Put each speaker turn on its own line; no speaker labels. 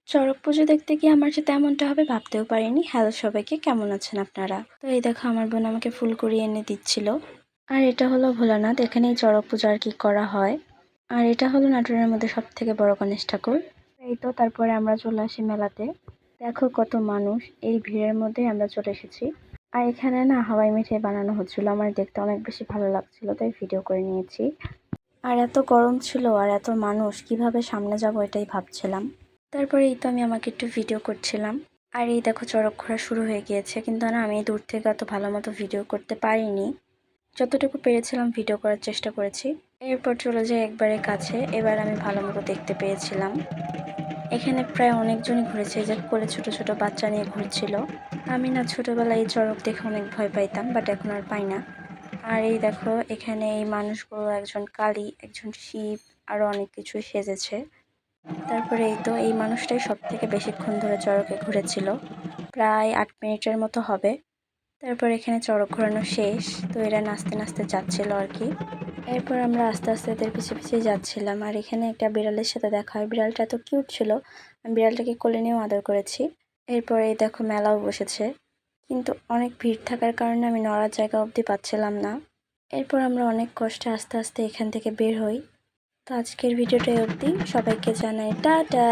চড়ক পুজো দেখতে গিয়ে আমার সাথে এমনটা হবে ভাবতেও পারিনি। হ্যালো সবাইকে, কেমন আছেন আপনারা? তো এই দেখো আমার বোন আমাকে ফুল কুড়িয়ে এনে দিচ্ছিল। আর এটা হলো ভোলানাথ, এখানেই চড়ক পূজা আর কি করা হয়। আর এটা হলো নাটোরের মধ্যে সব থেকে বড় গণেশ ঠাকুর। এই তো তারপরে আমরা চলে আসি মেলাতে। দেখো কত মানুষ, এই ভিড়ের মধ্যে আমরা চলে এসেছি। আর এখানে না হাওয়াই মিঠাই বানানো হচ্ছিল, আমার দেখতে অনেক বেশি ভালো লাগছিল, তাই ভিডিও করে নিয়েছি। আর এত গরম ছিল আর এত মানুষ, কিভাবে সামনে যাব এটাই ভাবছিলাম। তারপরে এই তো আমি আমাকে একটু ভিডিও করছিলাম। আর এই দেখো চড়ক ঘোরা শুরু হয়ে গিয়েছে, কিন্তু না আমি দূর থেকে অত ভালো মতো ভিডিও করতে পারিনি। যতটুকু পেরেছিলাম ভিডিও করার চেষ্টা করেছি। এরপর চলে যাই একবারে কাছে, এবার আমি ভালো মতো দেখতে পেয়েছিলাম। এখানে প্রায় অনেকজনই ঘুরেছে, যে কোলে ছোট ছোট বাচ্চা নিয়ে ঘুরছিল। আমি না ছোটবেলায় এই চড়ক দেখে অনেক ভয় পাইতাম, বাট এখন আর পাই না। আর এই দেখো এখানে এই মানুষগুলো, একজন কালী, একজন শিব, আরো অনেক কিছু সেজেছে। তারপরে এই তো এই মানুষটাই সব থেকে বেশিক্ষণ ধরে চড়কে ঘুরেছিল, প্রায় 8 মিনিটের মতো হবে। তারপর এখানে চড়ক ঘোরানো শেষ, তো এরা নাচতে নাচতে যাচ্ছিল আর কি। এরপর আমরা আস্তে আস্তে এদের পিছিয়ে পিছিয়ে যাচ্ছিলাম। আর এখানে একটা বিড়ালের সাথে দেখা হয়, বিড়ালটা এত কিউট ছিল, আমি বিড়ালটাকে কোলে নিয়েও আদর করেছি। এরপর এই দেখো মেলাও বসেছে, কিন্তু অনেক ভিড় থাকার কারণে আমি নড়ার জায়গা অবধি পাচ্ছিলাম না। এরপর আমরা অনেক কষ্টে আস্তে আস্তে এখান থেকে বের হই। তো আজকের ভিডিওটা অবধি, সবাইকে জানাই টাটা।